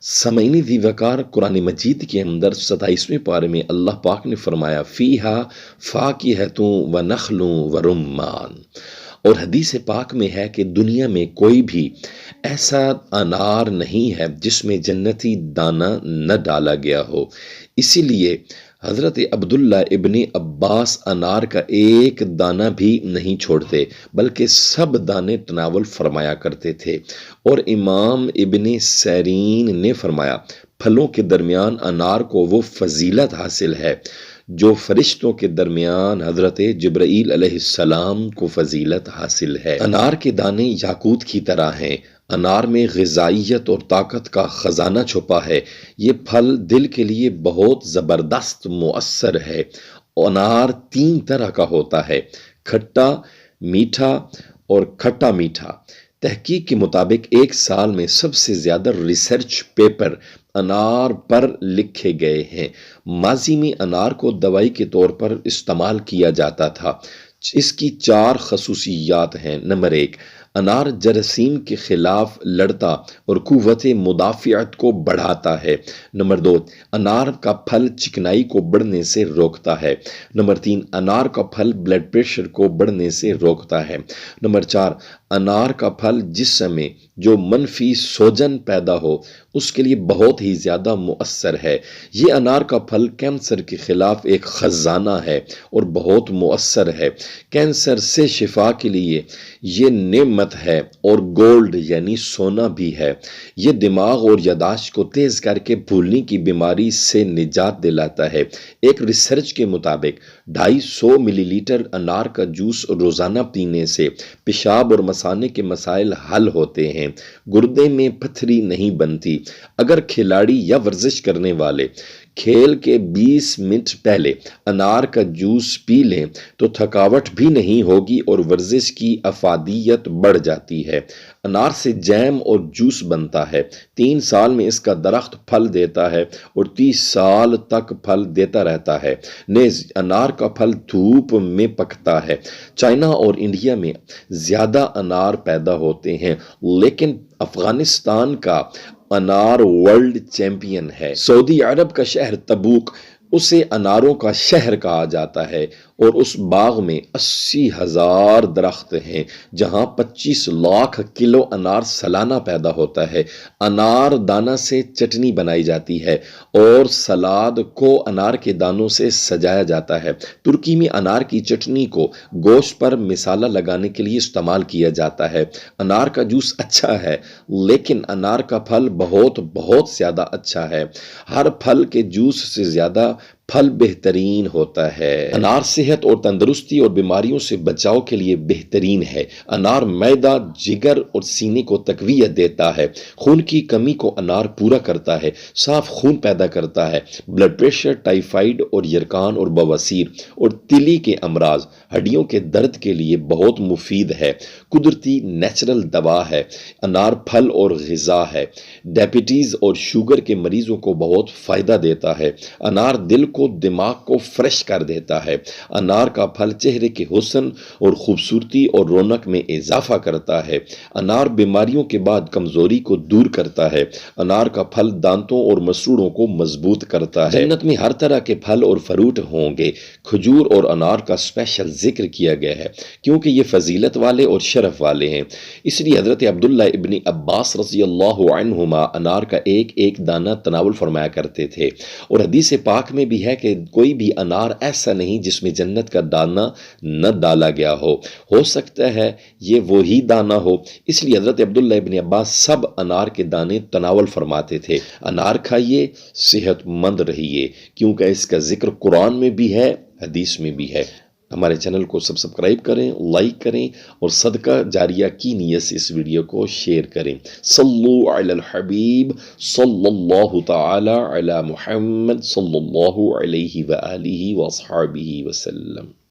سامعین ذی وقار، قرآن مجید کے اندر 27ویں پارے میں اللہ پاک نے فرمایا فیہا فاکہۃ و نخل و رمان، اور حدیث پاک میں ہے کہ دنیا میں کوئی بھی ایسا انار نہیں ہے جس میں جنتی دانہ نہ ڈالا گیا ہو۔ اسی لیے حضرت عبداللہ ابن عباس انار کا ایک دانہ بھی نہیں چھوڑتے بلکہ سب دانے تناول فرمایا کرتے تھے۔ اور امام ابن سیرین نے فرمایا پھلوں کے درمیان انار کو وہ فضیلت حاصل ہے جو فرشتوں کے درمیان حضرت جبرائیل علیہ السلام کو فضیلت حاصل ہے۔ انار کے دانے یاقوت کی طرح ہیں۔ انار میں غذائیت اور طاقت کا خزانہ چھپا ہے۔ یہ پھل دل کے لیے بہت زبردست مؤثر ہے۔ انار 3 طرح کا ہوتا ہے، کھٹا، میٹھا اور کھٹا میٹھا۔ تحقیق کے مطابق ایک سال میں سب سے زیادہ ریسرچ پیپر انار پر لکھے گئے ہیں۔ ماضی میں انار کو دوائی کے طور پر استعمال کیا جاتا تھا۔ اس کی 4 خصوصیات ہیں۔ نمبر 1، انار جراثیم کے خلاف لڑتا اور قوت مدافعت کو بڑھاتا ہے۔ نمبر 2، انار کا پھل چکنائی کو بڑھنے سے روکتا ہے۔ نمبر 3، انار کا پھل بلڈ پریشر کو بڑھنے سے روکتا ہے۔ نمبر 4، انار کا پھل جسم میں جو منفی سوجن پیدا ہو اس کے لیے بہت ہی زیادہ مؤثر ہے۔ یہ انار کا پھل کینسر کے خلاف ایک خزانہ ہے اور بہت مؤثر ہے۔ کینسر سے شفا کے لیے یہ نعمت ہے اور گولڈ یعنی سونا بھی ہے۔ یہ دماغ اور یادداشت کو تیز کر کے بھولنے کی بیماری سے نجات دلاتا ہے۔ ایک ریسرچ کے مطابق 250 ملی لیٹر انار کا جوس روزانہ پینے سے پیشاب اور مثانے کے مسائل حل ہوتے ہیں۔ گردے میں پتھری نہیں بنتی۔ اگر کھلاڑی یا ورزش کرنے والے کھیل کے 20 منٹ پہلے انار کا جوس پی لیں تو تھکاوٹ بھی نہیں ہوگی اور ورزش کی افادیت بڑھ جاتی ہے۔ انار سے جیم اور جوس بنتا ہے۔ 3 سال میں اس کا درخت پھل دیتا ہے اور 30 سال تک پھل دیتا رہتا ہے۔ نیز انار کا پھل دھوپ میں پکتا ہے۔ چائنا اور انڈیا میں زیادہ انار پیدا ہوتے ہیں لیکن افغانستان کا انار ورلڈ چیمپئن ہے۔ سعودی عرب کا شہر تبوک اسے اناروں کا شہر کہا جاتا ہے اور اس باغ میں 80,000 درخت ہیں جہاں 25 لاکھ کلو انار سالانہ پیدا ہوتا ہے۔ انار دانہ سے چٹنی بنائی جاتی ہے اور سلاد کو انار کے دانوں سے سجایا جاتا ہے۔ ترکی میں انار کی چٹنی کو گوشت پر مسالہ لگانے کے لیے استعمال کیا جاتا ہے۔ انار کا جوس اچھا ہے لیکن انار کا پھل بہت زیادہ اچھا ہے۔ ہر پھل کے جوس سے زیادہ پھل بہترین ہوتا ہے۔ انار صحت اور تندرستی اور بیماریوں سے بچاؤ کے لیے بہترین ہے۔ انار معدہ، جگر اور سینے کو تقویت دیتا ہے۔ خون کی کمی کو انار پورا کرتا ہے۔ صاف خون پیدا کرتا ہے۔ بلڈ پریشر، ٹائیفائیڈ اور یرقان اور بواسیر اور تیلی کے امراض، ہڈیوں کے درد کے لیے بہت مفید ہے۔ قدرتی نیچرل دوا ہے۔ انار پھل اور غذا ہے۔ ڈائبٹیز اور شوگر کے مریضوں کو بہت فائدہ دیتا ہے۔ انار دل کو، دماغ کو فریش کر دیتا ہے۔ انار کا پھل چہرے کے حسن اور خوبصورتی اور رونق میں اضافہ کرتا ہے۔ انار بیماریوں کے بعد کمزوری کو دور کرتا ہے۔ انار کا پھل دانتوں اور مسوڑوں کو مضبوط کرتا ہے۔ جنت میں ہر طرح کے پھل اور فروٹ ہوں گے۔ کھجور اور انار کا اسپیشل ذکر کیا گیا ہے کیونکہ یہ فضیلت والے اور شرف والے ہیں۔ اس لیے حضرت عبداللہ ابن عباس رضی اللہ عنہما انار کا ایک دانہ تناول فرمایا کرتے تھے۔ اور حدیث پاک میں بھی ہے کہ کوئی بھی انار ایسا نہیں جس میں جنت کا دانہ نہ ڈالا گیا ہو سکتا ہے یہ وہی دانہ ہو۔ اس لیے حضرت عبداللہ ابن عباس سب انار کے دانے تناول فرماتے تھے۔ انار کھائیے، صحت مند رہیے، کیونکہ اس کا ذکر قرآن میں بھی ہے، حدیث میں بھی ہے۔ ہمارے چینل کو سبسکرائب کریں، لائک کریں اور صدقہ جاریہ کی نیت سے اس ویڈیو کو شیئر کریں۔ صلو علی الحبیب صلی اللہ تعالی علی محمد صلی اللہ علیہ وآلہ وصحبہ وسلم۔